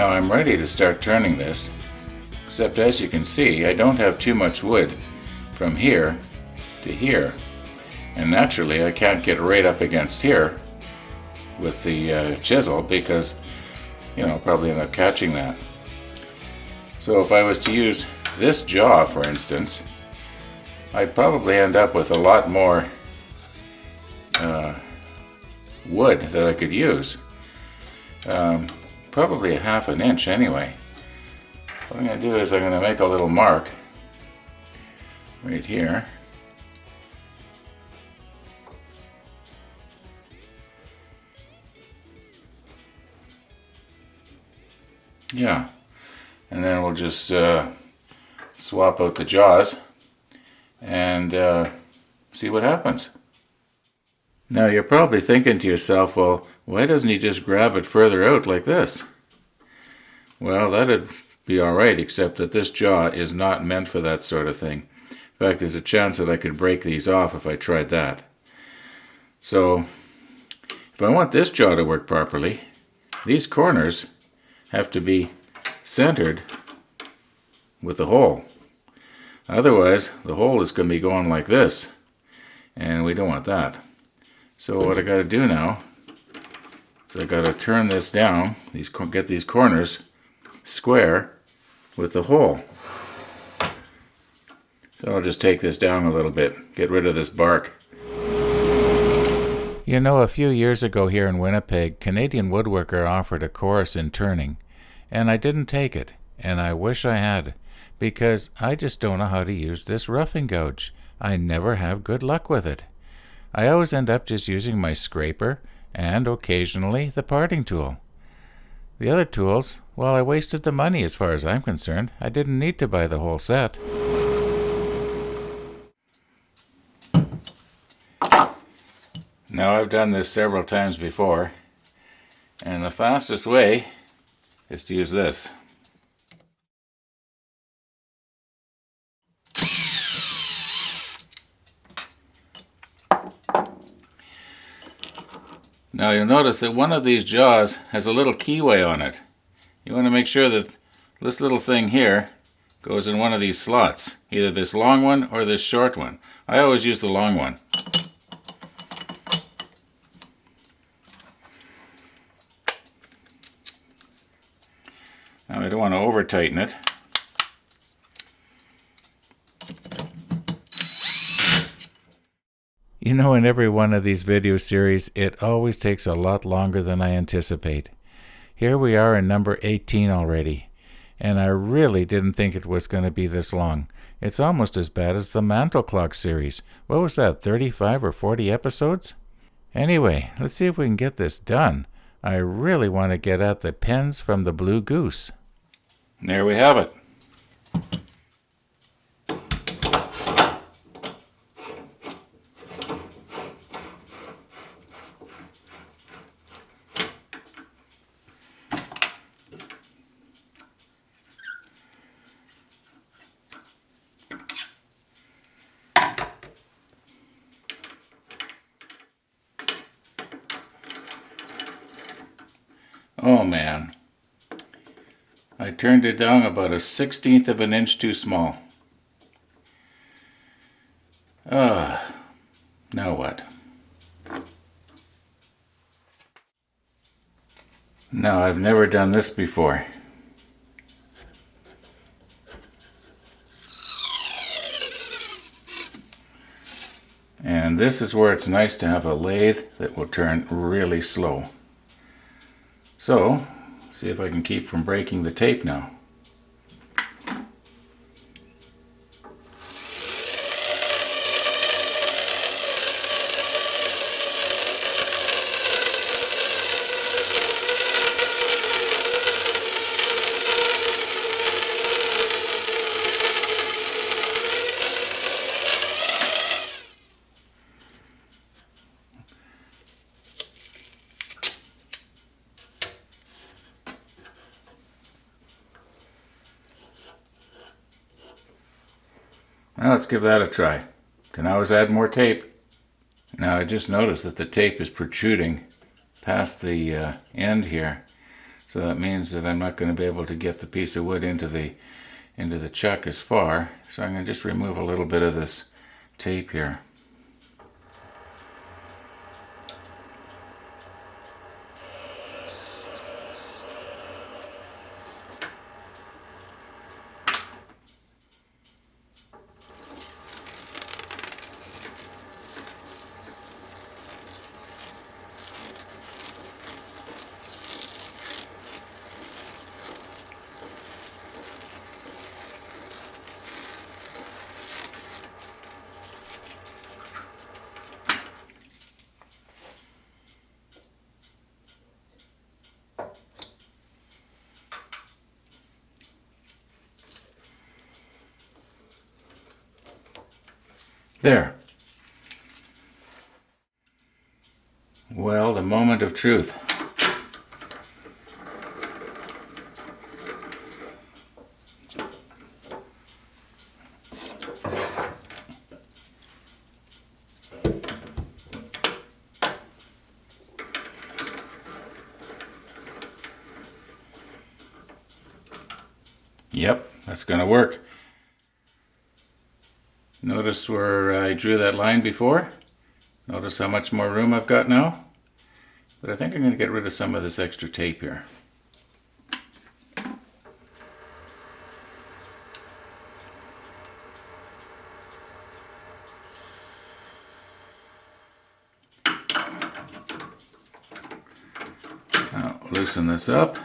Now I'm ready to start turning this, except as you can see I don't have too much wood from here to here, and naturally I can't get right up against here with the chisel because I'll probably end up catching that. So if I was to use this jaw, for instance, I'd probably end up with a lot more wood that I could use. Probably a ½ an inch anyway. What I'm going to do is I'm going to make a little mark right here. Yeah, and then we'll just swap out the jaws and see what happens. Now you're probably thinking to yourself, well, why doesn't he just grab it further out like this? Well, that'd be alright, except that this jaw is not meant for that sort of thing. In fact, there's a chance that I could break these off if I tried that. So, if I want this jaw to work properly, these corners have to be centered with the hole. Otherwise, the hole is going to be going like this, and we don't want that. So what I got to do now is I got to turn this down, get these corners square with the hole. So I'll just take this down a little bit, get rid of this bark. You know, a few years ago here in Winnipeg, Canadian Woodworker offered a course in turning, and I didn't take it, and I wish I had, because I just don't know how to use this roughing gouge. I never have good luck with it. I always end up just using my scraper and occasionally the parting tool. The other tools, well, I wasted the money as far as I'm concerned. I didn't need to buy the whole set. Now I've done this several times before, and the fastest way is to use this. Now you'll notice that one of these jaws has a little keyway on it. You want to make sure that this little thing here goes in one of these slots, either this long one or this short one. I always use the long one. Now I don't want to over tighten it. You know, in every one of these video series, it always takes a lot longer than I anticipate. Here we are in number 18 already, and I really didn't think it was going to be this long. It's almost as bad as the Mantle Clock series. What was that, 35 or 40 episodes? Anyway, let's see if we can get this done. I really want to get at the pens from the Blue Goose. And there we have it. Oh man, I turned it down about a 1/16 of an inch too small. Now what? No, I've never done this before. And this is where it's nice to have a lathe that will turn really slow. So, see if I can keep from breaking the tape now. Now let's give that a try. Can always add more tape. Now I just noticed that the tape is protruding past the end here. So that means that I'm not going to be able to get the piece of wood into the chuck as far. So I'm going to just remove a little bit of this tape here. There. Well, the moment of truth. Yep, that's going to work. Notice where I drew that line before? Notice how much more room I've got now? But I think I'm going to get rid of some of this extra tape here. Now, loosen this up.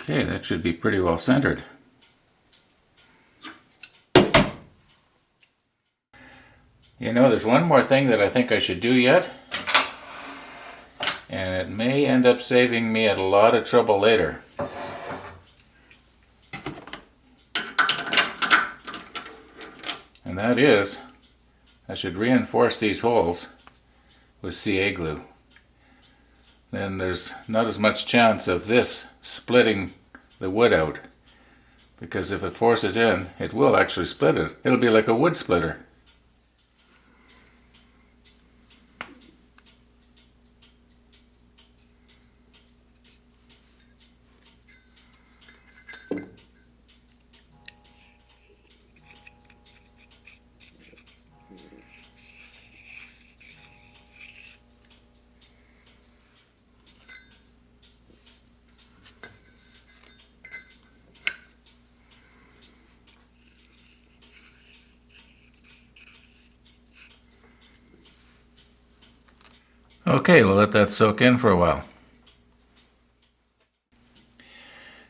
Okay, that should be pretty well centered. You know, there's one more thing that I think I should do yet, and it may end up saving me a lot of trouble later. And that is, I should reinforce these holes with CA glue. Then there's not as much chance of this splitting the wood out, because if it forces in, it will actually split it. It'll be like a wood splitter. Okay, we'll let that soak in for a while.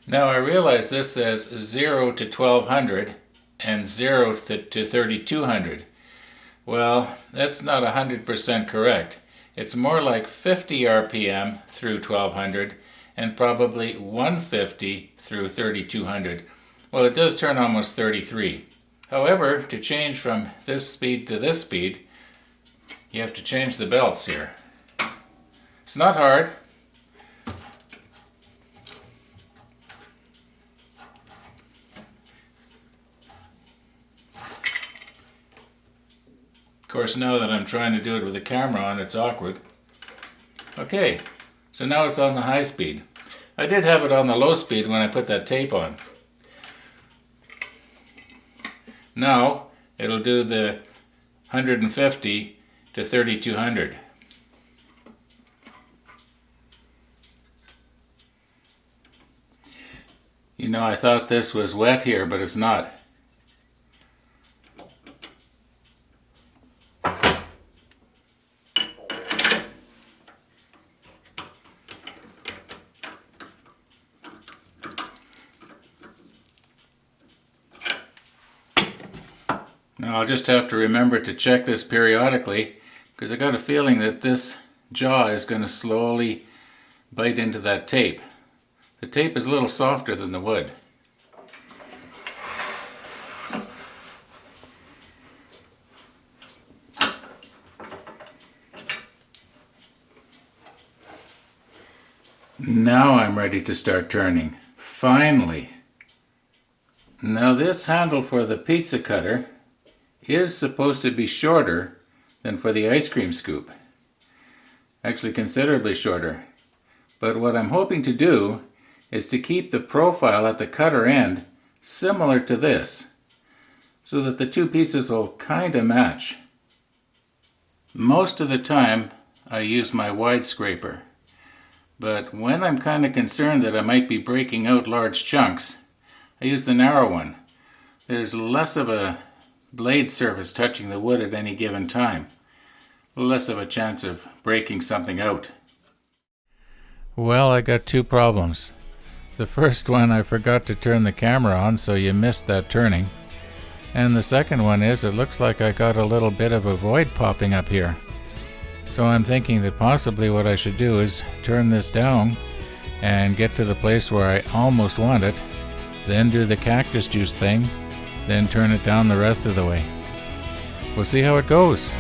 Now I realize this says 0 to 1200 and 0 to 3200. Well, that's not 100% correct. It's more like 50 RPM through 1200 and probably 150 through 3200. Well, it does turn almost 33. However, to change from this speed to this speed, you have to change the belts here. It's not hard. Of course, now that I'm trying to do it with the camera on, it's awkward. Okay, so now it's on the high speed. I did have it on the low speed when I put that tape on. Now it'll do the 150 to 3200. You know, I thought this was wet here, but it's not. Now I'll just have to remember to check this periodically, because I got a feeling that this jaw is going to slowly bite into that tape. The tape is a little softer than the wood. Now I'm ready to start turning. Finally. Now this handle for the pizza cutter is supposed to be shorter than for the ice cream scoop. Actually considerably shorter. But what I'm hoping to do is to keep the profile at the cutter end similar to this, so that the two pieces will kind of match. Most of the time I use my wide scraper, but when I'm kind of concerned that I might be breaking out large chunks, I use the narrow one. There's less of a blade surface touching the wood at any given time, less of a chance of breaking something out. Well, I got two problems. The first one, I forgot to turn the camera on, so you missed that turning. And the second one is, it looks like I got a little bit of a void popping up here. So I'm thinking that possibly what I should do is turn this down and get to the place where I almost want it, then do the cactus juice thing, then turn it down the rest of the way. We'll see how it goes.